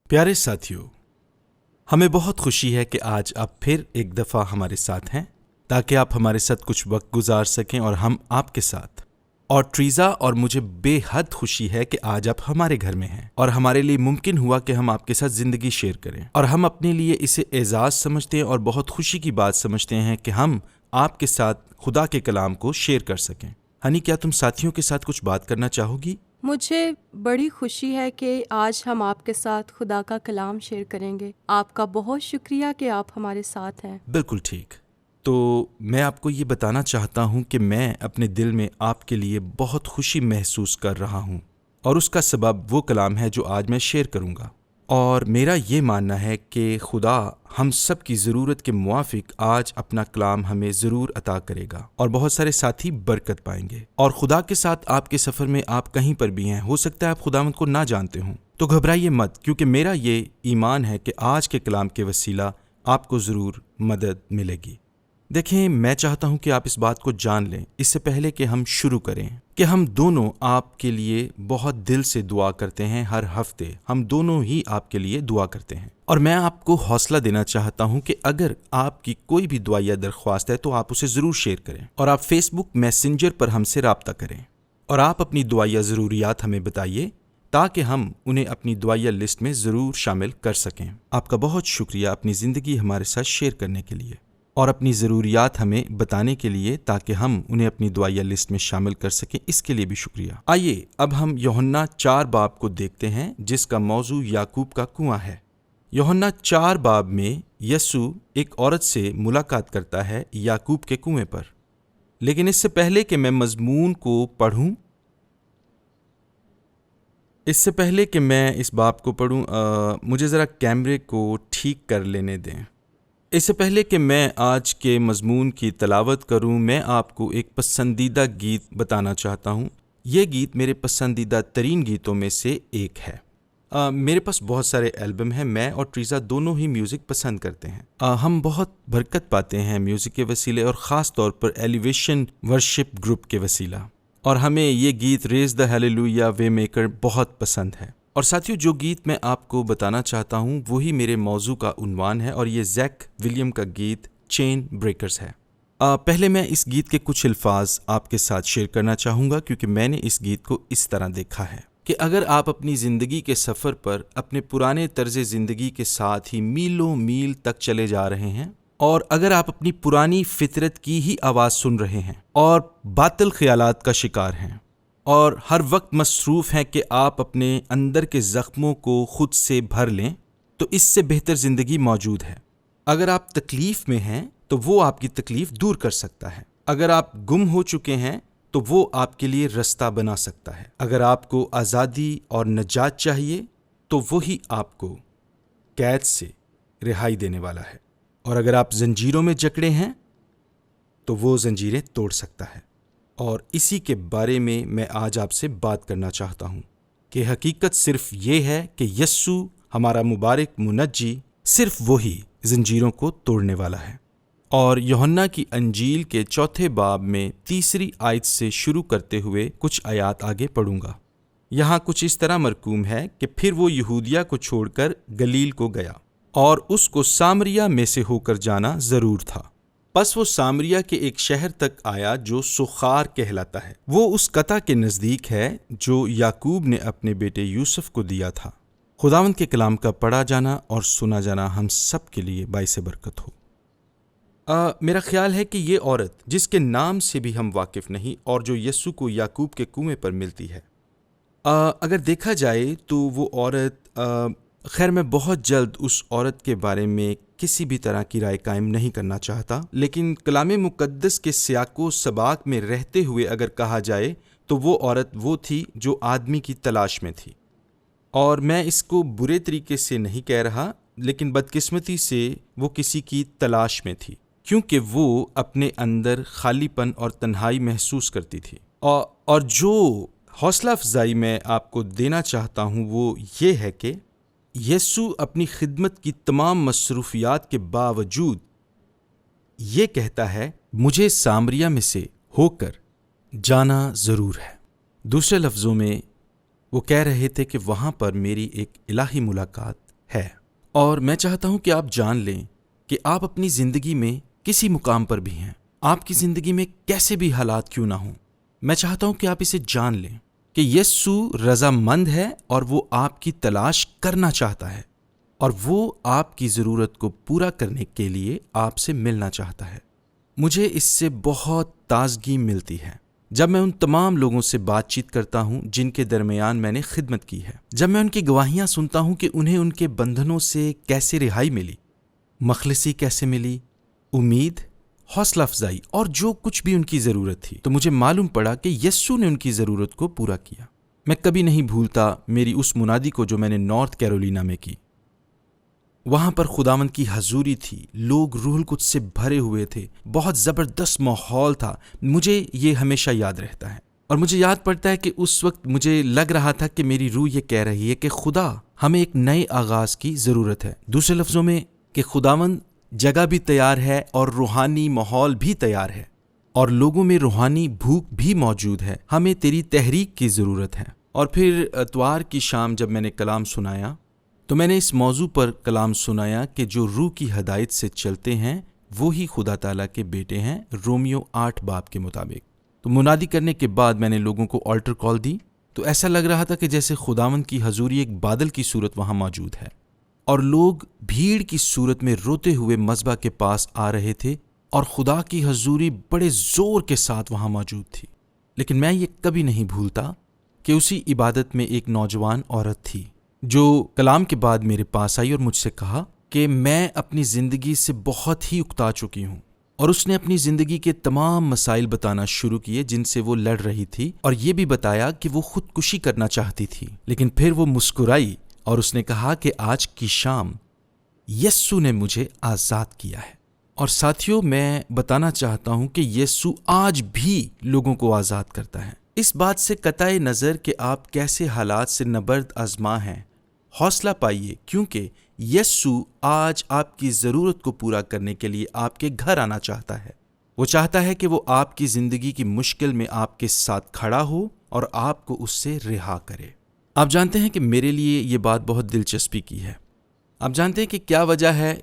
پیارے ساتھیو، ہمیں بہت خوشی ہے کہ آج آپ پھر ایک دفعہ ہمارے ساتھ ہیں تاکہ آپ ہمارے ساتھ کچھ وقت گزار سکیں اور ہم آپ کے ساتھ۔ اور ٹریزا اور مجھے بے حد خوشی ہے کہ آج آپ ہمارے گھر میں ہیں اور ہمارے لیے ممکن ہوا کہ ہم آپ کے ساتھ زندگی شیئر کریں، اور ہم اپنے لیے اسے اعزاز سمجھتے ہیں اور بہت خوشی کی بات سمجھتے ہیں کہ ہم آپ کے ساتھ خدا کے کلام کو شیئر کر سکیں۔ ہنی، کیا تم ساتھیوں کے ساتھ کچھ بات کرنا چاہو گی؟ مجھے بڑی خوشی ہے کہ آج ہم آپ کے ساتھ خدا کا کلام شیئر کریں گے۔ آپ کا بہت شکریہ کہ آپ ہمارے ساتھ ہیں۔ بالکل ٹھیک۔ تو میں آپ کو یہ بتانا چاہتا ہوں کہ میں اپنے دل میں آپ کے لیے بہت خوشی محسوس کر رہا ہوں، اور اس کا سبب وہ کلام ہے جو آج میں شیئر کروں گا۔ اور میرا یہ ماننا ہے کہ خدا ہم سب کی ضرورت کے موافق آج اپنا کلام ہمیں ضرور عطا کرے گا، اور بہت سارے ساتھی برکت پائیں گے۔ اور خدا کے ساتھ آپ کے سفر میں آپ کہیں پر بھی ہیں، ہو سکتا ہے آپ خداوند کو نہ جانتے ہوں، تو گھبرائیے مت، کیونکہ میرا یہ ایمان ہے کہ آج کے کلام کے وسیلہ آپ کو ضرور مدد ملے گی۔ دیکھیں، میں چاہتا ہوں کہ آپ اس بات کو جان لیں اس سے پہلے کہ ہم شروع کریں کہ ہم دونوں آپ کے لیے بہت دل سے دعا کرتے ہیں۔ ہر ہفتے ہم دونوں ہی آپ کے لیے دعا کرتے ہیں، اور میں آپ کو حوصلہ دینا چاہتا ہوں کہ اگر آپ کی کوئی بھی دعا یا درخواست ہے تو آپ اسے ضرور شیئر کریں، اور آپ فیس بک میسنجر پر ہم سے رابطہ کریں، اور آپ اپنی دعا یا ضروریات ہمیں بتائیے تاکہ ہم انہیں اپنی دعائیہ لسٹ میں ضرور شامل کر سکیں۔ آپ کا بہت شکریہ اپنی زندگی ہمارے ساتھ شیئر کرنے کے لیے اور اپنی ضروریات ہمیں بتانے کے لیے تاکہ ہم انہیں اپنی دعائیہ لسٹ میں شامل کر سکیں، اس کے لیے بھی شکریہ۔ آئیے اب ہم یوحنا 4 باب کو دیکھتے ہیں جس کا موضوع یعقوب کا کنواں ہے۔ یوحنا 4 باب میں یسوع ایک عورت سے ملاقات کرتا ہے یعقوب کے کنویں پر، لیکن اس سے پہلے کہ میں مضمون کو پڑھوں، اس باب کو پڑھوں، مجھے ذرا کیمرے کو ٹھیک کر لینے دیں۔ اس سے پہلے کہ میں آج کے مضمون کی تلاوت کروں، میں آپ کو ایک پسندیدہ گیت بتانا چاہتا ہوں۔ یہ گیت میرے پسندیدہ ترین گیتوں میں سے ایک ہے۔ میرے پاس بہت سارے البم ہیں، میں اور ٹریزا دونوں ہی میوزک پسند کرتے ہیں۔ ہم بہت برکت پاتے ہیں میوزک کے وسیلے، اور خاص طور پر ایلیویشن ورشپ گروپ کے وسیلہ، اور ہمیں یہ گیت raise the hallelujah way maker بہت پسند ہے۔ اور ساتھیو، جو گیت میں آپ کو بتانا چاہتا ہوں وہی میرے موضوع کا عنوان ہے، اور یہ زیک ولیم کا گیت چین بریکرز ہے۔ پہلے میں اس گیت کے کچھ الفاظ آپ کے ساتھ شیئر کرنا چاہوں گا، کیونکہ میں نے اس گیت کو اس طرح دیکھا ہے کہ اگر آپ اپنی زندگی کے سفر پر اپنے پرانے طرز زندگی کے ساتھ ہی میلوں میل تک چلے جا رہے ہیں، اور اگر آپ اپنی پرانی فطرت کی ہی آواز سن رہے ہیں اور باطل خیالات کا شکار ہیں، اور ہر وقت مصروف ہیں کہ آپ اپنے اندر کے زخموں کو خود سے بھر لیں، تو اس سے بہتر زندگی موجود ہے۔ اگر آپ تکلیف میں ہیں تو وہ آپ کی تکلیف دور کر سکتا ہے۔ اگر آپ گم ہو چکے ہیں تو وہ آپ کے لیے رستہ بنا سکتا ہے۔ اگر آپ کو آزادی اور نجات چاہیے تو وہی آپ کو قید سے رہائی دینے والا ہے، اور اگر آپ زنجیروں میں جکڑے ہیں تو وہ زنجیریں توڑ سکتا ہے۔ اور اسی کے بارے میں آج آپ سے بات کرنا چاہتا ہوں کہ حقیقت صرف یہ ہے کہ یسوع ہمارا مبارک منجی صرف وہی زنجیروں کو توڑنے والا ہے۔ اور یوحنا کی انجیل کے 4 باب میں 3 آیت سے شروع کرتے ہوئے کچھ آیات آگے پڑھوں گا۔ یہاں کچھ اس طرح مرقوم ہے کہ پھر وہ یہودیہ کو چھوڑ کر گلیل کو گیا، اور اس کو سامریہ میں سے ہو کر جانا ضرور تھا۔ پس وہ سامریہ کے ایک شہر تک آیا جو سوخار کہلاتا ہے۔ وہ اس قطع کے نزدیک ہے جو یعقوب نے اپنے بیٹے یوسف کو دیا تھا۔ خداوند کے کلام کا پڑھا جانا اور سنا جانا ہم سب کے لیے باعث برکت ہو۔ میرا خیال ہے کہ یہ عورت جس کے نام سے بھی ہم واقف نہیں، اور جو یسوع کو یعقوب کے کنویں پر ملتی ہے، اگر دیکھا جائے تو وہ عورت، خیر میں بہت جلد اس عورت کے بارے میں کسی بھی طرح کی رائے قائم نہیں کرنا چاہتا، لیکن کلام مقدس کے سیاق و سباق میں رہتے ہوئے اگر کہا جائے تو وہ عورت وہ تھی جو آدمی کی تلاش میں تھی۔ اور میں اس کو برے طریقے سے نہیں کہہ رہا، لیکن بدقسمتی سے وہ کسی کی تلاش میں تھی، کیونکہ وہ اپنے اندر خالی پن اور تنہائی محسوس کرتی تھی۔ اور جو حوصلہ افزائی میں آپ کو دینا چاہتا ہوں وہ یہ ہے کہ یسوع اپنی خدمت کی تمام مصروفیات کے باوجود یہ کہتا ہے، مجھے سامریہ میں سے ہو کر جانا ضرور ہے۔ دوسرے لفظوں میں وہ کہہ رہے تھے کہ وہاں پر میری ایک الہی ملاقات ہے۔ اور میں چاہتا ہوں کہ آپ جان لیں کہ آپ اپنی زندگی میں کسی مقام پر بھی ہیں، آپ کی زندگی میں کیسے بھی حالات کیوں نہ ہوں، میں چاہتا ہوں کہ آپ اسے جان لیں کہ یسوع رضامند ہے اور وہ آپ کی تلاش کرنا چاہتا ہے، اور وہ آپ کی ضرورت کو پورا کرنے کے لیے آپ سے ملنا چاہتا ہے۔ مجھے اس سے بہت تازگی ملتی ہے جب میں ان تمام لوگوں سے بات چیت کرتا ہوں جن کے درمیان میں نے خدمت کی ہے، جب میں ان کی گواہیاں سنتا ہوں کہ انہیں ان کے بندھنوں سے کیسے رہائی ملی، مخلصی کیسے ملی، امید، حوصلہ افزائی اور جو کچھ بھی ان کی ضرورت تھی، تو مجھے معلوم پڑا کہ یسوع نے ان کی ضرورت کو پورا کیا۔ میں کبھی نہیں بھولتا میری اس منادی کو جو میں نے نارتھ کیرولینا میں کی۔ وہاں پر خداوند کی حضوری تھی، لوگ روح القدس سے بھرے ہوئے تھے، بہت زبردست ماحول تھا۔ مجھے یہ ہمیشہ یاد رہتا ہے، اور مجھے یاد پڑتا ہے کہ اس وقت مجھے لگ رہا تھا کہ میری روح یہ کہہ رہی ہے کہ خدا ہمیں ایک نئے آغاز کی ضرورت ہے۔ دوسرے لفظوں میں کہ خداوند جگہ بھی تیار ہے اور روحانی ماحول بھی تیار ہے، اور لوگوں میں روحانی بھوک بھی موجود ہے، ہمیں تیری تحریک کی ضرورت ہے۔ اور پھر اتوار کی شام جب میں نے کلام سنایا تو میں نے اس موضوع پر کلام سنایا کہ جو روح کی ہدایت سے چلتے ہیں وہی خدا تعالیٰ کے بیٹے ہیں، رومیو 8 باب کے مطابق۔ تو منادی کرنے کے بعد میں نے لوگوں کو آلٹر کال دی، تو ایسا لگ رہا تھا کہ جیسے خداوند کی حضوری ایک بادل کی صورت وہاں موجود ہے، اور لوگ بھیڑ کی صورت میں روتے ہوئے مذبح کے پاس آ رہے تھے، اور خدا کی حضوری بڑے زور کے ساتھ وہاں موجود تھی۔ لیکن میں یہ کبھی نہیں بھولتا کہ اسی عبادت میں ایک نوجوان عورت تھی جو کلام کے بعد میرے پاس آئی اور مجھ سے کہا کہ میں اپنی زندگی سے بہت ہی اکتا چکی ہوں، اور اس نے اپنی زندگی کے تمام مسائل بتانا شروع کیے جن سے وہ لڑ رہی تھی، اور یہ بھی بتایا کہ وہ خودکشی کرنا چاہتی تھی، لیکن پھر وہ مسکرائی اور اس نے کہا کہ آج کی شام یسوع نے مجھے آزاد کیا ہے۔ اور ساتھیوں، میں بتانا چاہتا ہوں کہ یسوع آج بھی لوگوں کو آزاد کرتا ہے۔ اس بات سے قطع نظر کہ آپ کیسے حالات سے نبرد آزما ہیں، حوصلہ پائیے، کیونکہ یسوع آج آپ کی ضرورت کو پورا کرنے کے لیے آپ کے گھر آنا چاہتا ہے۔ وہ چاہتا ہے کہ وہ آپ کی زندگی کی مشکل میں آپ کے ساتھ کھڑا ہو اور آپ کو اس سے رہا کرے۔ آپ جانتے ہیں کہ میرے لیے یہ بات بہت دلچسپی کی ہے۔ آپ جانتے ہیں کہ کیا وجہ ہے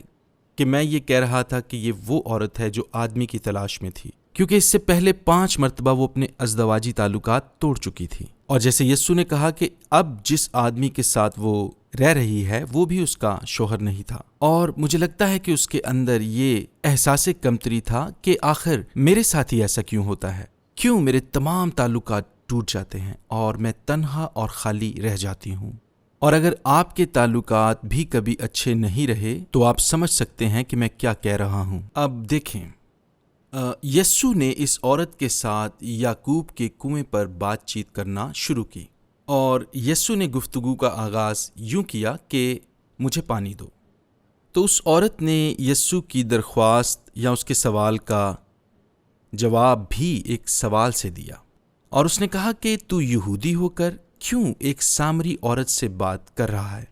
کہ میں یہ کہہ رہا تھا کہ یہ وہ عورت ہے جو آدمی کی تلاش میں تھی، کیونکہ اس سے پہلے 5 مرتبہ وہ اپنے ازدواجی تعلقات توڑ چکی تھی، اور جیسے یسوع نے کہا کہ اب جس آدمی کے ساتھ وہ رہ رہی ہے وہ بھی اس کا شوہر نہیں تھا، اور مجھے لگتا ہے کہ اس کے اندر یہ احساس کمتری تھا کہ آخر میرے ساتھ ہی ایسا کیوں ہوتا ہے، کیوں میرے تمام تعلقات ٹوٹ جاتے ہیں اور میں تنہا اور خالی رہ جاتی ہوں۔ اور اگر آپ کے تعلقات بھی کبھی اچھے نہیں رہے تو آپ سمجھ سکتے ہیں کہ میں کیا کہہ رہا ہوں۔ اب دیکھیں، یسوع نے اس عورت کے ساتھ یعقوب کے کنویں پر بات چیت کرنا شروع کی، اور یسوع نے گفتگو کا آغاز یوں کیا کہ مجھے پانی دو۔ تو اس عورت نے یسوع کی درخواست یا اس کے سوال کا جواب بھی ایک سوال سے دیا، اور اس نے کہا کہ تو یہودی ہو کر کیوں ایک سامری عورت سے بات کر رہا ہے،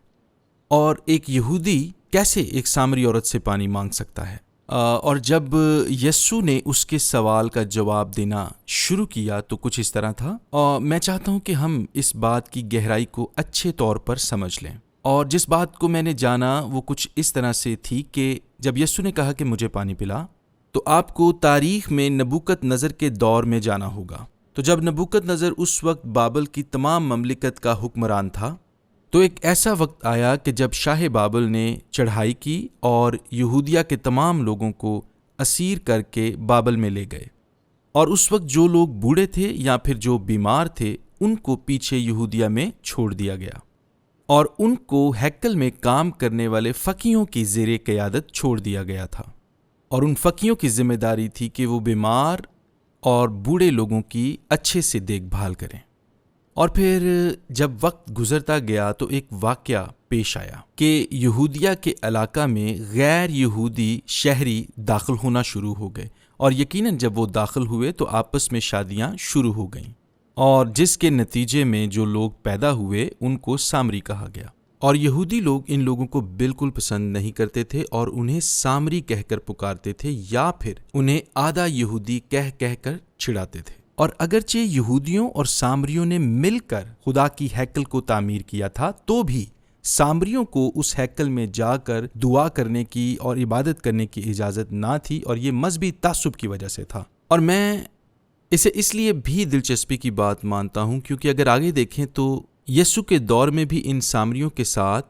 اور ایک یہودی کیسے ایک سامری عورت سے پانی مانگ سکتا ہے؟ اور جب یسوع نے اس کے سوال کا جواب دینا شروع کیا تو کچھ اس طرح تھا، اور میں چاہتا ہوں کہ ہم اس بات کی گہرائی کو اچھے طور پر سمجھ لیں۔ اور جس بات کو میں نے جانا وہ کچھ اس طرح سے تھی کہ جب یسوع نے کہا کہ مجھے پانی پلا، تو آپ کو تاریخ میں نبوکت نظر کے دور میں جانا ہوگا۔ تو جب نبوکت نظر اس وقت بابل کی تمام مملکت کا حکمران تھا، تو ایک ایسا وقت آیا کہ جب شاہ بابل نے چڑھائی کی اور یہودیہ کے تمام لوگوں کو اسیر کر کے بابل میں لے گئے، اور اس وقت جو لوگ بوڑھے تھے یا پھر جو بیمار تھے ان کو پیچھے یہودیہ میں چھوڑ دیا گیا، اور ان کو ہیکل میں کام کرنے والے فقیہوں کی زیر قیادت چھوڑ دیا گیا تھا، اور ان فقیہوں کی ذمہ داری تھی کہ وہ بیمار اور بوڑھے لوگوں کی اچھے سے دیکھ بھال کریں۔ اور پھر جب وقت گزرتا گیا تو ایک واقعہ پیش آیا کہ یہودیہ کے علاقہ میں غیر یہودی شہری داخل ہونا شروع ہو گئے، اور یقیناً جب وہ داخل ہوئے تو آپس میں شادیاں شروع ہو گئیں، اور جس کے نتیجے میں جو لوگ پیدا ہوئے ان کو سامری کہا گیا، اور یہودی لوگ ان لوگوں کو بالکل پسند نہیں کرتے تھے اور انہیں سامری کہہ کر پکارتے تھے، یا پھر انہیں آدھا یہودی کہہ کر چھڑاتے تھے۔ اور اگرچہ یہودیوں اور سامریوں نے مل کر خدا کی ہیکل کو تعمیر کیا تھا، تو بھی سامریوں کو اس ہیکل میں جا کر دعا کرنے کی اور عبادت کرنے کی اجازت نہ تھی، اور یہ مذہبی تعصب کی وجہ سے تھا۔ اور میں اسے اس لیے بھی دلچسپی کی بات مانتا ہوں کیونکہ اگر آگے دیکھیں تو یسوع کے دور میں بھی ان سامریوں کے ساتھ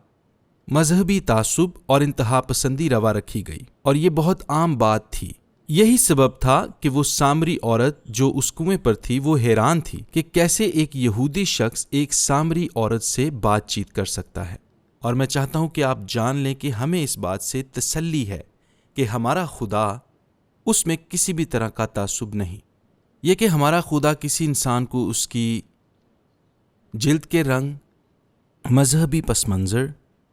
مذہبی تعصب اور انتہا پسندی روا رکھی گئی، اور یہ بہت عام بات تھی۔ یہی سبب تھا کہ وہ سامری عورت جو اس کنویں پر تھی وہ حیران تھی کہ کیسے ایک یہودی شخص ایک سامری عورت سے بات چیت کر سکتا ہے۔ اور میں چاہتا ہوں کہ آپ جان لیں کہ ہمیں اس بات سے تسلی ہے کہ ہمارا خدا، اس میں کسی بھی طرح کا تعصب نہیں۔ یہ کہ ہمارا خدا کسی انسان کو اس کی جلد کے رنگ، مذہبی پس منظر،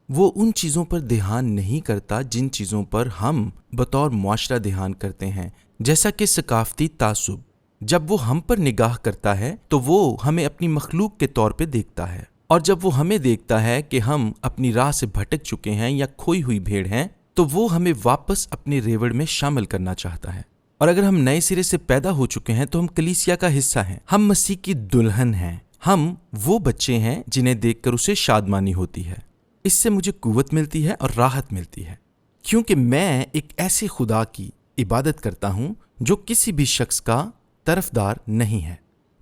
وہ ان چیزوں پر دھیان نہیں کرتا جن چیزوں پر ہم بطور معاشرہ دھیان کرتے ہیں، جیسا کہ ثقافتی تعصب۔ جب وہ ہم پر نگاہ کرتا ہے تو وہ ہمیں اپنی مخلوق کے طور پہ دیکھتا ہے، اور جب وہ ہمیں دیکھتا ہے کہ ہم اپنی راہ سے بھٹک چکے ہیں یا کھوئی ہوئی بھیڑ ہیں تو وہ ہمیں واپس اپنے ریوڑ میں شامل کرنا چاہتا ہے۔ اور اگر ہم نئے سرے سے پیدا ہو چکے ہیں تو ہم کلیسیا کا حصہ ہیں، ہم مسیح کی دلہن ہیں، ہم وہ بچے ہیں جنہیں دیکھ کر اسے شادمانی ہوتی ہے۔ اس سے مجھے قوت ملتی ہے اور راحت ملتی ہے، کیونکہ میں ایک ایسے خدا کی عبادت کرتا ہوں جو کسی بھی شخص کا طرفدار نہیں ہے۔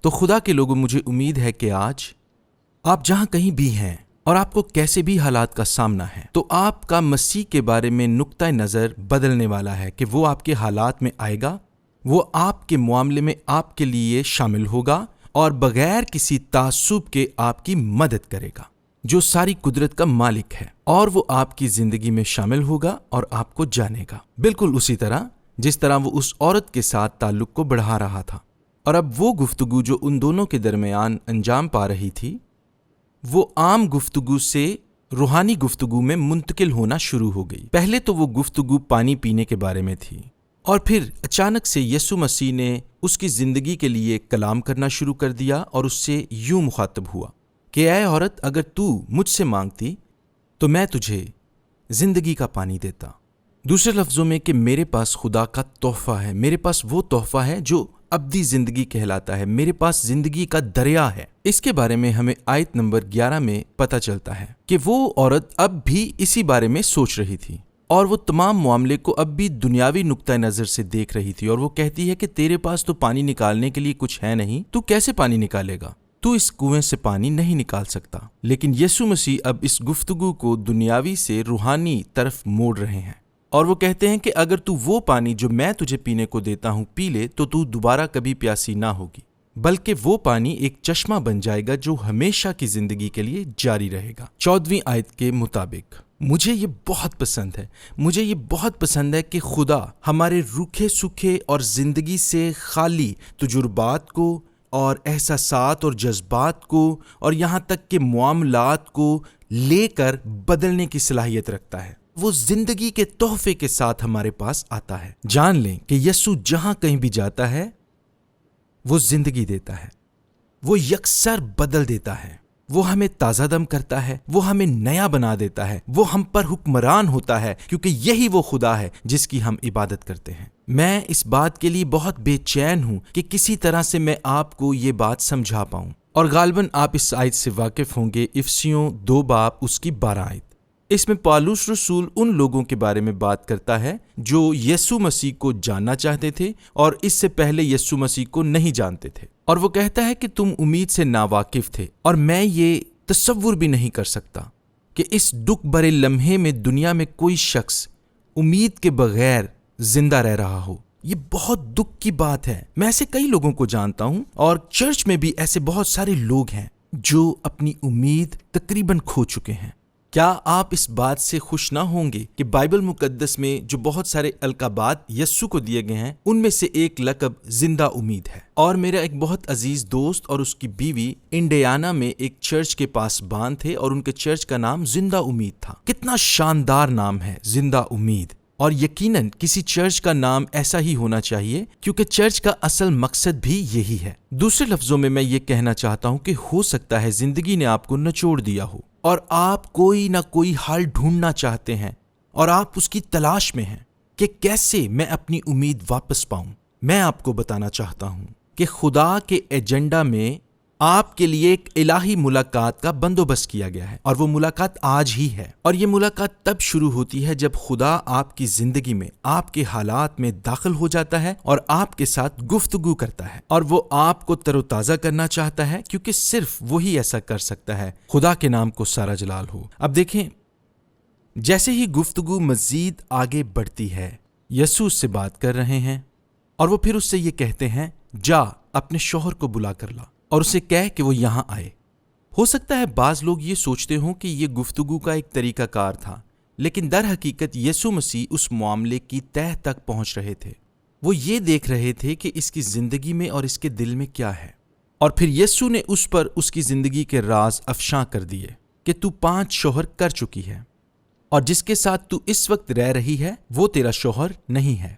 تو خدا کے لوگوں، مجھے امید ہے کہ آج آپ جہاں کہیں بھی ہیں اور آپ کو کیسے بھی حالات کا سامنا ہے، تو آپ کا مسیح کے بارے میں نقطہ نظر بدلنے والا ہے کہ وہ آپ کے حالات میں آئے گا، وہ آپ کے معاملے میں آپ کے لیے شامل ہوگا اور بغیر کسی تعصب کے آپ کی مدد کرے گا، جو ساری قدرت کا مالک ہے، اور وہ آپ کی زندگی میں شامل ہوگا اور آپ کو جانے گا، بالکل اسی طرح جس طرح وہ اس عورت کے ساتھ تعلق کو بڑھا رہا تھا۔ اور اب وہ گفتگو جو ان دونوں کے درمیان انجام پا رہی تھی، وہ عام گفتگو سے روحانی گفتگو میں منتقل ہونا شروع ہو گئی۔ پہلے تو وہ گفتگو پانی پینے کے بارے میں تھی، اور پھر اچانک سے یسوع مسیح نے اس کی زندگی کے لیے کلام کرنا شروع کر دیا اور اس سے یوں مخاطب ہوا کہ اے عورت، اگر تو مجھ سے مانگتی تو میں تجھے زندگی کا پانی دیتا۔ دوسرے لفظوں میں کہ میرے پاس خدا کا تحفہ ہے، میرے پاس وہ تحفہ ہے جو ابدی زندگی کہلاتا ہے، میرے پاس زندگی کا دریا ہے۔ اس کے بارے میں ہمیں آیت نمبر 11 میں پتہ چلتا ہے کہ وہ عورت اب بھی اسی بارے میں سوچ رہی تھی، اور وہ تمام معاملے کو اب بھی دنیاوی نقطہ نظر سے دیکھ رہی تھی، اور وہ کہتی ہے کہ تیرے پاس تو پانی نکالنے کے لیے کچھ ہے نہیں، تو کیسے پانی نکالے گا؟ تو اس کنویں سے پانی نہیں نکال سکتا۔ لیکن یسوع مسیح اب اس گفتگو کو دنیاوی سے روحانی طرف موڑ رہے ہیں، اور وہ کہتے ہیں کہ اگر تو وہ پانی جو میں تجھے پینے کو دیتا ہوں پی لے تو تو دوبارہ کبھی پیاسی نہ ہوگی، بلکہ وہ پانی ایک چشمہ بن جائے گا جو ہمیشہ کی زندگی کے لیے جاری رہے گا۔ 14ویں آیت کے مطابق مجھے یہ بہت پسند ہے، مجھے یہ بہت پسند ہے کہ خدا ہمارے روکھے سوکھے اور زندگی سے خالی تجربات کو اور احساسات اور جذبات کو اور یہاں تک کہ معاملات کو لے کر بدلنے کی صلاحیت رکھتا ہے۔ وہ زندگی کے تحفے کے ساتھ ہمارے پاس آتا ہے۔ جان لیں کہ یسوع جہاں کہیں بھی جاتا ہے وہ زندگی دیتا ہے، وہ یکسر بدل دیتا ہے، وہ ہمیں تازہ دم کرتا ہے، وہ ہمیں نیا بنا دیتا ہے، وہ ہم پر حکمران ہوتا ہے، کیونکہ یہی وہ خدا ہے جس کی ہم عبادت کرتے ہیں۔ میں اس بات کے لیے بہت بے چین ہوں کہ کسی طرح سے میں آپ کو یہ بات سمجھا پاؤں، اور غالباً آپ اس آیت سے واقف ہوں گے، افسیوں 2 باب اس کی 12 آیت۔ اس میں پالوس رسول ان لوگوں کے بارے میں بات کرتا ہے جو یسوع مسیح کو جاننا چاہتے تھے اور اس سے پہلے یسوع مسیح کو نہیں جانتے تھے، اور وہ کہتا ہے کہ تم امید سے ناواقف تھے، اور میں یہ تصور بھی نہیں کر سکتا کہ اس دکھ بھرے لمحے میں دنیا میں کوئی شخص امید کے بغیر زندہ رہ رہا ہو۔ یہ بہت دکھ کی بات ہے۔ میں ایسے کئی لوگوں کو جانتا ہوں، اور چرچ میں بھی ایسے بہت سارے لوگ ہیں جو اپنی امید تقریباً کھو چکے ہیں۔ کیا آپ اس بات سے خوش نہ ہوں گے کہ بائبل مقدس میں جو بہت سارے القابات یسوع کو دیے گئے ہیں ان میں سے ایک لقب زندہ امید ہے؟ اور میرا ایک بہت عزیز دوست اور اس کی بیوی انڈیانا میں ایک چرچ کے پاس بان تھے، اور ان کے چرچ کا نام زندہ امید تھا۔ کتنا شاندار نام ہے، زندہ امید! اور یقیناً کسی چرچ کا نام ایسا ہی ہونا چاہیے، کیونکہ چرچ کا اصل مقصد بھی یہی ہے۔ دوسرے لفظوں میں یہ کہنا چاہتا ہوں کہ ہو سکتا ہے زندگی نے آپ کو نچوڑ دیا ہو، اور آپ کوئی نہ کوئی حل ڈھونڈنا چاہتے ہیں، اور آپ اس کی تلاش میں ہیں کہ کیسے میں اپنی امید واپس پاؤں۔ میں آپ کو بتانا چاہتا ہوں کہ خدا کے ایجنڈا میں آپ کے لیے ایک الہی ملاقات کا بندوبست کیا گیا ہے، اور وہ ملاقات آج ہی ہے۔ اور یہ ملاقات تب شروع ہوتی ہے جب خدا آپ کی زندگی میں، آپ کے حالات میں داخل ہو جاتا ہے اور آپ کے ساتھ گفتگو کرتا ہے، اور وہ آپ کو تر و تازہ کرنا چاہتا ہے، کیونکہ صرف وہی ایسا کر سکتا ہے۔ خدا کے نام کو سارا جلال ہو۔ اب دیکھیں، جیسے ہی گفتگو مزید آگے بڑھتی ہے، یسوع اس سے بات کر رہے ہیں، اور وہ پھر اس سے یہ کہتے ہیں، جا اپنے شوہر کو بلا کر لا اور اسے کہہ کہ وہ یہاں آئے۔ ہو سکتا ہے بعض لوگ یہ سوچتے ہوں کہ یہ گفتگو کا ایک طریقہ کار تھا، لیکن در حقیقت یسوع مسیح اس معاملے کی تہہ تک پہنچ رہے تھے۔ وہ یہ دیکھ رہے تھے کہ اس کی زندگی میں اور اس کے دل میں کیا ہے، اور پھر یسوع نے اس پر اس کی زندگی کے راز افشاں کر دیے کہ تو 5 شوہر کر چکی ہے، اور جس کے ساتھ تو اس وقت رہ رہی ہے وہ تیرا شوہر نہیں ہے۔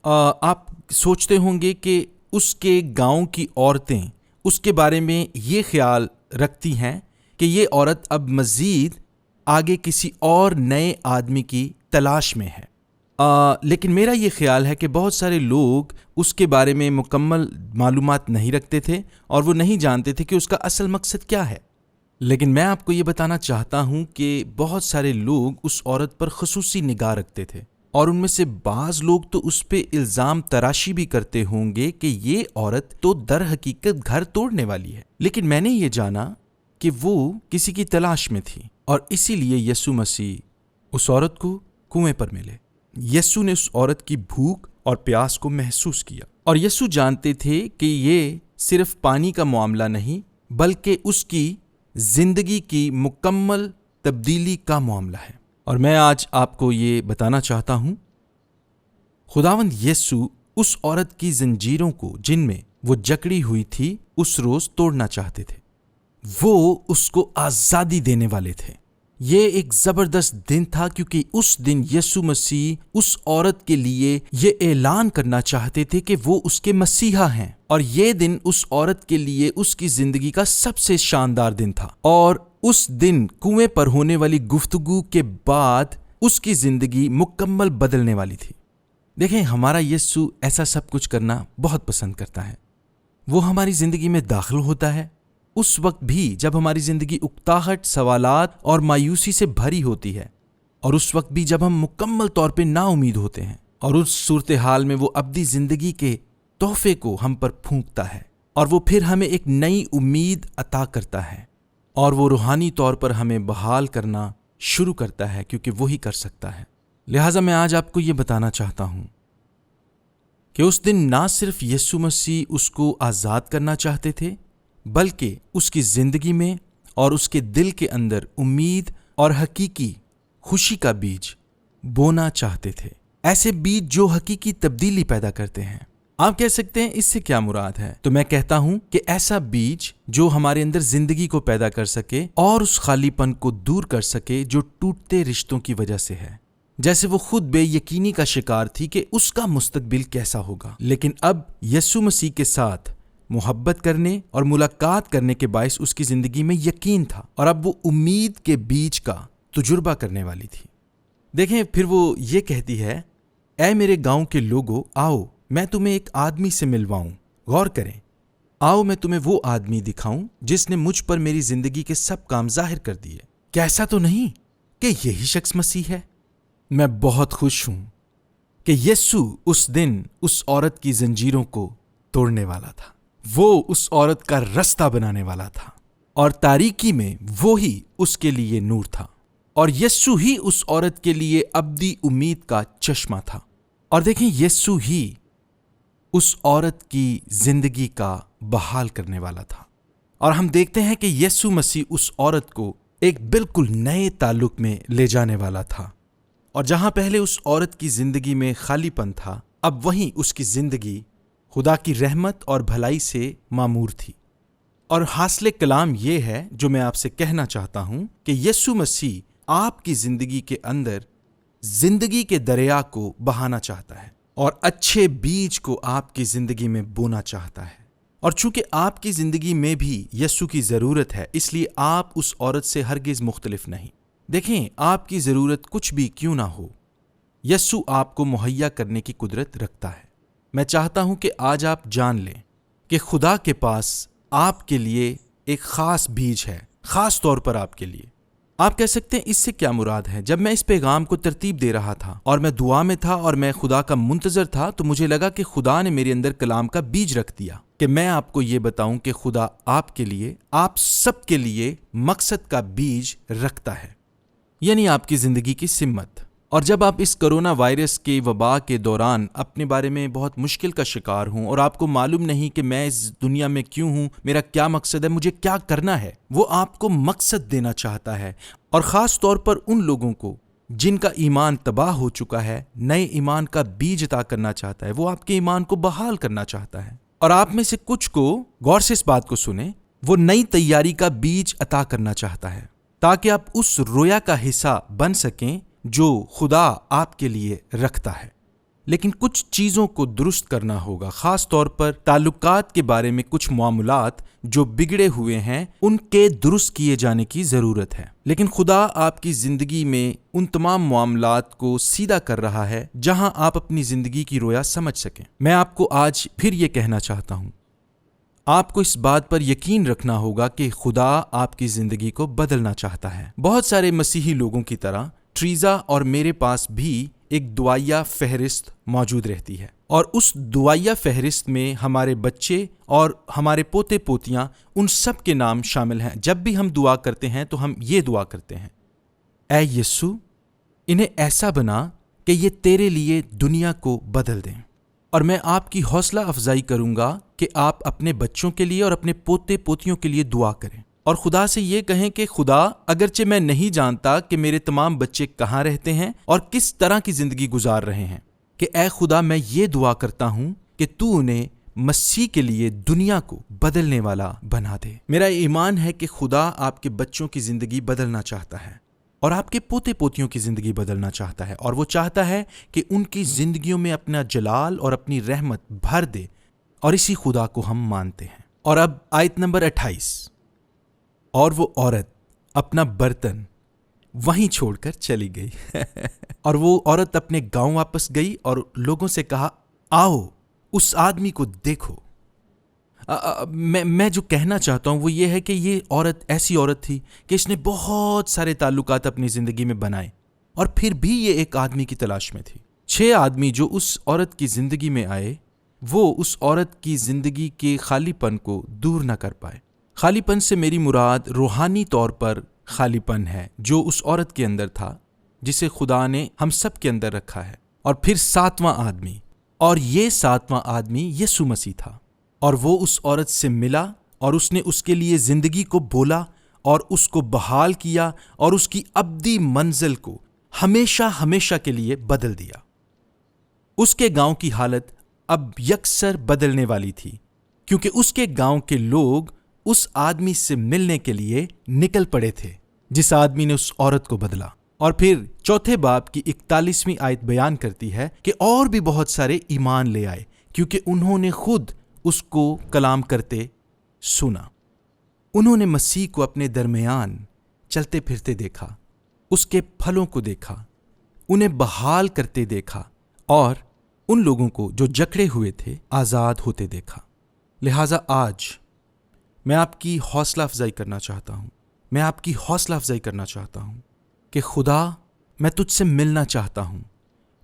آپ سوچتے ہوں گے کہ اس کے گاؤں کی عورتیں اس کے بارے میں یہ خیال رکھتی ہیں کہ یہ عورت اب مزید آگے کسی اور نئے آدمی کی تلاش میں ہے، لیکن میرا یہ خیال ہے کہ بہت سارے لوگ اس کے بارے میں مکمل معلومات نہیں رکھتے تھے، اور وہ نہیں جانتے تھے کہ اس کا اصل مقصد کیا ہے۔ لیکن میں آپ کو یہ بتانا چاہتا ہوں کہ بہت سارے لوگ اس عورت پر خصوصی نگاہ رکھتے تھے، اور ان میں سے بعض لوگ تو اس پہ الزام تراشی بھی کرتے ہوں گے کہ یہ عورت تو در حقیقت گھر توڑنے والی ہے۔ لیکن میں نے یہ جانا کہ وہ کسی کی تلاش میں تھی، اور اسی لیے یسوع مسیح اس عورت کو کنویں پر ملے۔ یسوع نے اس عورت کی بھوک اور پیاس کو محسوس کیا، اور یسوع جانتے تھے کہ یہ صرف پانی کا معاملہ نہیں بلکہ اس کی زندگی کی مکمل تبدیلی کا معاملہ ہے۔ اور میں آج آپ کو یہ بتانا چاہتا ہوں، خداوند یسوع اس عورت کی زنجیروں کو جن میں وہ جکڑی ہوئی تھی اس روز توڑنا چاہتے تھے۔ وہ اس کو آزادی دینے والے تھے۔ یہ ایک زبردست دن تھا، کیونکہ اس دن یسوع مسیح اس عورت کے لیے یہ اعلان کرنا چاہتے تھے کہ وہ اس کے مسیحا ہیں، اور یہ دن اس عورت کے لیے اس کی زندگی کا سب سے شاندار دن تھا۔ اور اس دن کنویں پر ہونے والی گفتگو کے بعد اس کی زندگی مکمل بدلنے والی تھی۔ دیکھیں، ہمارا یسوع ایسا سب کچھ کرنا بہت پسند کرتا ہے۔ وہ ہماری زندگی میں داخل ہوتا ہے اس وقت بھی جب ہماری زندگی اکتاہٹ، سوالات اور مایوسی سے بھری ہوتی ہے، اور اس وقت بھی جب ہم مکمل طور پہ نا امید ہوتے ہیں، اور اس صورتحال میں وہ ابدی زندگی کے تحفے کو ہم پر پھونکتا ہے، اور وہ پھر ہمیں ایک نئی امید عطا کرتا ہے، اور وہ روحانی طور پر ہمیں بحال کرنا شروع کرتا ہے، کیونکہ وہی کر سکتا ہے۔ لہٰذا میں آج آپ کو یہ بتانا چاہتا ہوں کہ اس دن نہ صرف یسوع مسیح اس کو آزاد کرنا چاہتے تھے، بلکہ اس کی زندگی میں اور اس کے دل کے اندر امید اور حقیقی خوشی کا بیج بونا چاہتے تھے، ایسے بیج جو حقیقی تبدیلی پیدا کرتے ہیں۔ آپ کہہ سکتے ہیں اس سے کیا مراد ہے؟ تو میں کہتا ہوں کہ ایسا بیج جو ہمارے اندر زندگی کو پیدا کر سکے اور اس خالی پن کو دور کر سکے جو ٹوٹتے رشتوں کی وجہ سے ہے۔ جیسے وہ خود بے یقینی کا شکار تھی کہ اس کا مستقبل کیسا ہوگا، لیکن اب یسوع مسیح کے ساتھ محبت کرنے اور ملاقات کرنے کے باعث اس کی زندگی میں یقین تھا، اور اب وہ امید کے بیج کا تجربہ کرنے والی تھی۔ دیکھیں، پھر وہ یہ کہتی ہے، اے میرے گاؤں کے لوگوں، آؤ میں تمہیں ایک آدمی سے ملواؤں۔ غور کریں، آؤ میں تمہیں وہ آدمی دکھاؤں جس نے مجھ پر میری زندگی کے سب کام ظاہر کر دیے۔ کیا ایسا تو نہیں کہ یہی شخص مسیح ہے؟ میں بہت خوش ہوں کہ یسوع اس دن اس عورت کی زنجیروں کو توڑنے والا تھا۔ وہ اس عورت کا رستہ بنانے والا تھا، اور تاریکی میں وہی اس کے لیے نور تھا، اور یسوع ہی اس عورت کے لیے ابدی امید کا چشمہ تھا۔ اور دیکھیں، یسوع ہی اس عورت کی زندگی کا بحال کرنے والا تھا، اور ہم دیکھتے ہیں کہ یسوع مسیح اس عورت کو ایک بالکل نئے تعلق میں لے جانے والا تھا، اور جہاں پہلے اس عورت کی زندگی میں خالی پن تھا، اب وہیں اس کی زندگی خدا کی رحمت اور بھلائی سے معمور تھی۔ اور حاصل کلام یہ ہے جو میں آپ سے کہنا چاہتا ہوں کہ یسوع مسیح آپ کی زندگی کے اندر زندگی کے دریا کو بہانا چاہتا ہے، اور اچھے بیج کو آپ کی زندگی میں بونا چاہتا ہے۔ اور چونکہ آپ کی زندگی میں بھی یسوع کی ضرورت ہے، اس لیے آپ اس عورت سے ہرگز مختلف نہیں۔ دیکھیں، آپ کی ضرورت کچھ بھی کیوں نہ ہو، یسوع آپ کو مہیا کرنے کی قدرت رکھتا ہے۔ میں چاہتا ہوں کہ آج آپ جان لیں کہ خدا کے پاس آپ کے لیے ایک خاص بیج ہے، خاص طور پر آپ کے لیے۔ آپ کہہ سکتے ہیں اس سے کیا مراد ہے؟ جب میں اس پیغام کو ترتیب دے رہا تھا اور میں دعا میں تھا اور میں خدا کا منتظر تھا، تو مجھے لگا کہ خدا نے میرے اندر کلام کا بیج رکھ دیا کہ میں آپ کو یہ بتاؤں کہ خدا آپ کے لیے، آپ سب کے لیے مقصد کا بیج رکھتا ہے، یعنی آپ کی زندگی کی سمت۔ اور جب آپ اس کرونا وائرس کے وبا کے دوران اپنے بارے میں بہت مشکل کا شکار ہوں اور آپ کو معلوم نہیں کہ میں اس دنیا میں کیوں ہوں، میرا کیا مقصد ہے، مجھے کیا کرنا ہے، وہ آپ کو مقصد دینا چاہتا ہے، اور خاص طور پر ان لوگوں کو جن کا ایمان تباہ ہو چکا ہے، نئے ایمان کا بیج عطا کرنا چاہتا ہے۔ وہ آپ کے ایمان کو بحال کرنا چاہتا ہے، اور آپ میں سے کچھ کو، غور سے اس بات کو سنیں، وہ نئی تیاری کا بیج عطا کرنا چاہتا ہے تاکہ آپ اس رویا کا حصہ بن سکیں جو خدا آپ کے لیے رکھتا ہے۔ لیکن کچھ چیزوں کو درست کرنا ہوگا، خاص طور پر تعلقات کے بارے میں کچھ معاملات جو بگڑے ہوئے ہیں، ان کے درست کیے جانے کی ضرورت ہے۔ لیکن خدا آپ کی زندگی میں ان تمام معاملات کو سیدھا کر رہا ہے جہاں آپ اپنی زندگی کی رویا سمجھ سکیں۔ میں آپ کو آج پھر یہ کہنا چاہتا ہوں، آپ کو اس بات پر یقین رکھنا ہوگا کہ خدا آپ کی زندگی کو بدلنا چاہتا ہے۔ بہت سارے مسیحی لوگوں کی طرح ٹریزا اور میرے پاس بھی ایک دعائیہ فہرست موجود رہتی ہے، اور اس دعائیہ فہرست میں ہمارے بچے اور ہمارے پوتے پوتیاں، ان سب کے نام شامل ہیں۔ جب بھی ہم دعا کرتے ہیں تو ہم یہ دعا کرتے ہیں، اے یسوع، انہیں ایسا بنا کہ یہ تیرے لیے دنیا کو بدل دیں۔ اور میں آپ کی حوصلہ افزائی کروں گا کہ آپ اپنے بچوں کے لیے اور اپنے پوتے پوتیوں کے لیے دعا کریں، اور خدا سے یہ کہیں کہ خدا، اگرچہ میں نہیں جانتا کہ میرے تمام بچے کہاں رہتے ہیں اور کس طرح کی زندگی گزار رہے ہیں، کہ اے خدا، میں یہ دعا کرتا ہوں کہ تو انہیں مسیح کے لیے دنیا کو بدلنے والا بنا دے۔ میرا ایمان ہے کہ خدا آپ کے بچوں کی زندگی بدلنا چاہتا ہے اور آپ کے پوتے پوتیوں کی زندگی بدلنا چاہتا ہے، اور وہ چاہتا ہے کہ ان کی زندگیوں میں اپنا جلال اور اپنی رحمت بھر دے، اور اسی خدا کو ہم مانتے ہیں۔ اور اب آیت نمبر 28، اور وہ عورت اپنا برتن وہیں چھوڑ کر چلی گئی اور وہ عورت اپنے گاؤں واپس گئی اور لوگوں سے کہا، آؤ اس آدمی کو دیکھو۔ میں جو کہنا چاہتا ہوں وہ یہ ہے کہ یہ عورت ایسی عورت تھی کہ اس نے بہت سارے تعلقات اپنی زندگی میں بنائے، اور پھر بھی یہ ایک آدمی کی تلاش میں تھی۔ 6 آدمی جو اس عورت کی زندگی میں آئے، وہ اس عورت کی زندگی کے خالی پن کو دور نہ کر پائے۔ خالی پن سے میری مراد روحانی طور پر خالی پن ہے جو اس عورت کے اندر تھا، جسے خدا نے ہم سب کے اندر رکھا ہے۔ اور پھر 7واں آدمی، اور یہ 7واں آدمی یسوع مسیح تھا، اور وہ اس عورت سے ملا اور اس نے اس کے لیے زندگی کو بولا اور اس کو بحال کیا اور اس کی ابدی منزل کو ہمیشہ ہمیشہ کے لیے بدل دیا۔ اس کے گاؤں کی حالت اب یکسر بدلنے والی تھی، کیونکہ اس کے گاؤں کے لوگ اس آدمی سے ملنے کے لیے نکل پڑے تھے جس آدمی نے اس عورت کو بدلا۔ اور پھر 4 باب کی 41ویں آیت بیان کرتی ہے کہ اور بھی بہت سارے ایمان لے آئے، کیونکہ انہوں نے خود اس کو کلام کرتے سنا۔ انہوں نے مسیح کو اپنے درمیان چلتے پھرتے دیکھا، اس کے پھلوں کو دیکھا، انہیں بحال کرتے دیکھا، اور ان لوگوں کو جو جکڑے ہوئے تھے آزاد ہوتے دیکھا۔ لہٰذا آج میں آپ کی حوصلہ افزائی کرنا چاہتا ہوں، میں آپ کی حوصلہ افزائی کرنا چاہتا ہوں کہ خدا، میں تجھ سے ملنا چاہتا ہوں،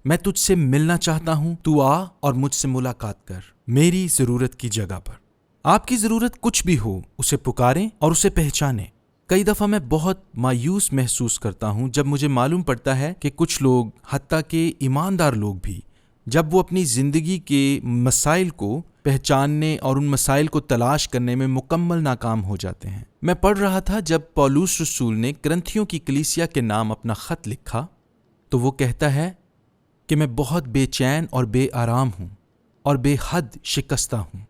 میں تجھ سے ملنا چاہتا ہوں، تو آ اور مجھ سے ملاقات کر میری ضرورت کی جگہ پر۔ آپ کی ضرورت کچھ بھی ہو، اسے پکاریں اور اسے پہچانیں۔ کئی دفعہ میں بہت مایوس محسوس کرتا ہوں جب مجھے معلوم پڑتا ہے کہ کچھ لوگ، حتیٰ کہ ایماندار لوگ بھی، جب وہ اپنی زندگی کے مسائل کو پہچاننے اور ان مسائل کو تلاش کرنے میں مکمل ناکام ہو جاتے ہیں۔ میں پڑھ رہا تھا جب پولس رسول نے کرنتھیوں کی کلیسیا کے نام اپنا خط لکھا، تو وہ کہتا ہے کہ میں بہت بے چین اور بے آرام ہوں اور بے حد شکستہ ہوں،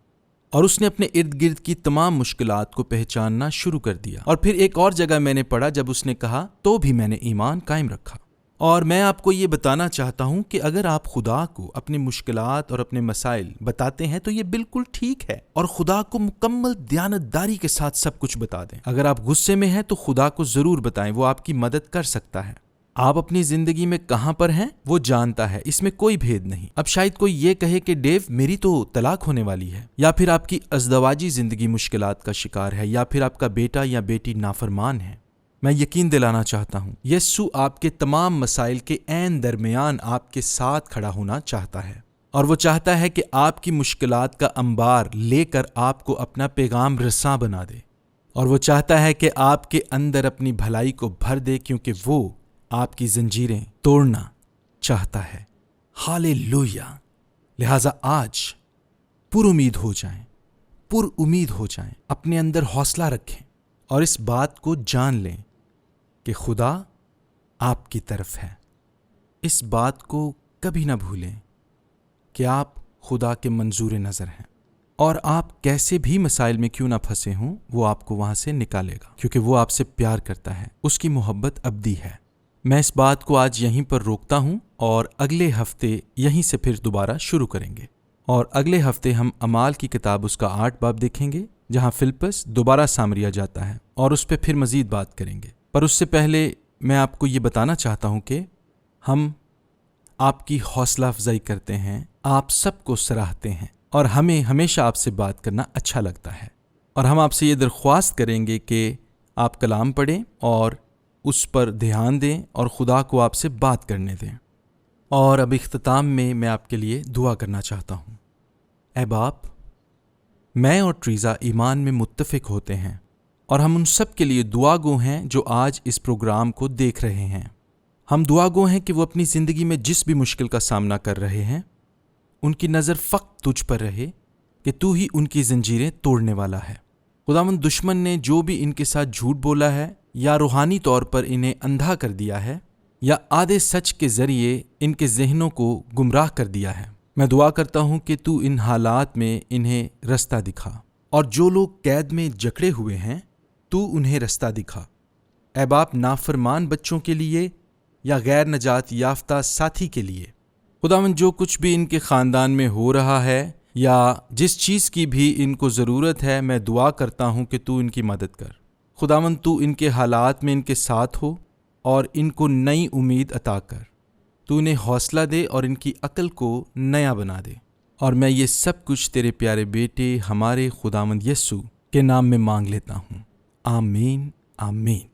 اور اس نے اپنے ارد گرد کی تمام مشکلات کو پہچاننا شروع کر دیا۔ اور پھر ایک اور جگہ میں نے پڑھا جب اس نے کہا، تو بھی میں نے ایمان قائم رکھا۔ اور میں آپ کو یہ بتانا چاہتا ہوں کہ اگر آپ خدا کو اپنی مشکلات اور اپنے مسائل بتاتے ہیں تو یہ بالکل ٹھیک ہے، اور خدا کو مکمل دیانتداری کے ساتھ سب کچھ بتا دیں۔ اگر آپ غصے میں ہیں تو خدا کو ضرور بتائیں، وہ آپ کی مدد کر سکتا ہے۔ آپ اپنی زندگی میں کہاں پر ہیں وہ جانتا ہے، اس میں کوئی بھید نہیں۔ اب شاید کوئی یہ کہے کہ ڈیو میری تو طلاق ہونے والی ہے، یا پھر آپ کی ازدواجی زندگی مشکلات کا شکار ہے، یا پھر آپ کا بیٹا یا بیٹی نافرمان ہے۔ میں یقین دلانا چاہتا ہوں یسوع آپ کے تمام مسائل کے عین درمیان آپ کے ساتھ کھڑا ہونا چاہتا ہے، اور وہ چاہتا ہے کہ آپ کی مشکلات کا انبار لے کر آپ کو اپنا پیغام رساں بنا دے، اور وہ چاہتا ہے کہ آپ کے اندر اپنی بھلائی کو بھر دے، کیونکہ وہ آپ کی زنجیریں توڑنا چاہتا ہے۔ ہالےلویا! لہٰذا آج پر امید ہو جائیں، پر امید ہو جائیں، اپنے اندر حوصلہ رکھیں اور اس بات کو جان لیں کہ خدا آپ کی طرف ہے۔ اس بات کو کبھی نہ بھولیں کہ آپ خدا کے منظور نظر ہیں، اور آپ کیسے بھی مسائل میں کیوں نہ پھنسے ہوں وہ آپ کو وہاں سے نکالے گا، کیونکہ وہ آپ سے پیار کرتا ہے، اس کی محبت ابدی ہے۔ میں اس بات کو آج یہیں پر روکتا ہوں، اور اگلے ہفتے یہیں سے پھر دوبارہ شروع کریں گے، اور اگلے ہفتے ہم اعمال کی کتاب اس کا 8 باب دیکھیں گے، جہاں فلپس دوبارہ سامریا جاتا ہے، اور اس پہ پھر مزید بات کریں گے۔ پر اس سے پہلے میں آپ کو یہ بتانا چاہتا ہوں کہ ہم آپ کی حوصلہ افزائی کرتے ہیں، آپ سب کو سراہتے ہیں، اور ہمیں ہمیشہ آپ سے بات کرنا اچھا لگتا ہے، اور ہم آپ سے یہ درخواست کریں گے کہ آپ کلام پڑھیں اور اس پر دھیان دیں اور خدا کو آپ سے بات کرنے دیں۔ اور اب اختتام میں آپ کے لیے دعا کرنا چاہتا ہوں۔ اے باپ، میں اور ٹریزا ایمان میں متفق ہوتے ہیں، اور ہم ان سب کے لیے دعا گو ہیں جو آج اس پروگرام کو دیکھ رہے ہیں۔ ہم دعا گو ہیں کہ وہ اپنی زندگی میں جس بھی مشکل کا سامنا کر رہے ہیں، ان کی نظر فقط تجھ پر رہے کہ تو ہی ان کی زنجیریں توڑنے والا ہے۔ خداوند، دشمن نے جو بھی ان کے ساتھ جھوٹ بولا ہے، یا روحانی طور پر انہیں اندھا کر دیا ہے، یا آدھے سچ کے ذریعے ان کے ذہنوں کو گمراہ کر دیا ہے، میں دعا کرتا ہوں کہ تو ان حالات میں انہیں رستہ دکھا، اور جو لوگ قید میں جکڑے ہوئے ہیں تو انہیں رستہ دکھا۔ اے باپ، نافرمان بچوں کے لیے یا غیر نجات یافتہ ساتھی کے لیے، خداوند جو کچھ بھی ان کے خاندان میں ہو رہا ہے یا جس چیز کی بھی ان کو ضرورت ہے، میں دعا کرتا ہوں کہ تو ان کی مدد کر۔ خداوند، تو ان کے حالات میں ان کے ساتھ ہو اور ان کو نئی امید عطا کر، تو انہیں حوصلہ دے اور ان کی عقل کو نیا بنا دے۔ اور میں یہ سب کچھ تیرے پیارے بیٹے ہمارے خداوند یسوع کے نام میں مانگ لیتا ہوں، آمین آمین۔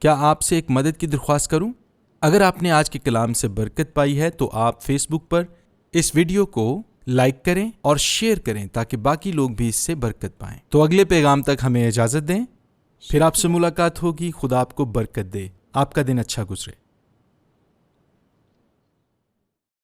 کیا آپ سے ایک مدد کی درخواست کروں؟ اگر آپ نے آج کے کلام سے برکت پائی ہے تو آپ فیس بک پر اس ویڈیو کو لائک کریں اور شیئر کریں تاکہ باقی لوگ بھی اس سے برکت پائیں۔ تو اگلے پیغام تک ہمیں اجازت دیں، پھر آپ سے ملاقات ہوگی۔ خدا آپ کو برکت دے، آپ کا دن اچھا گزرے۔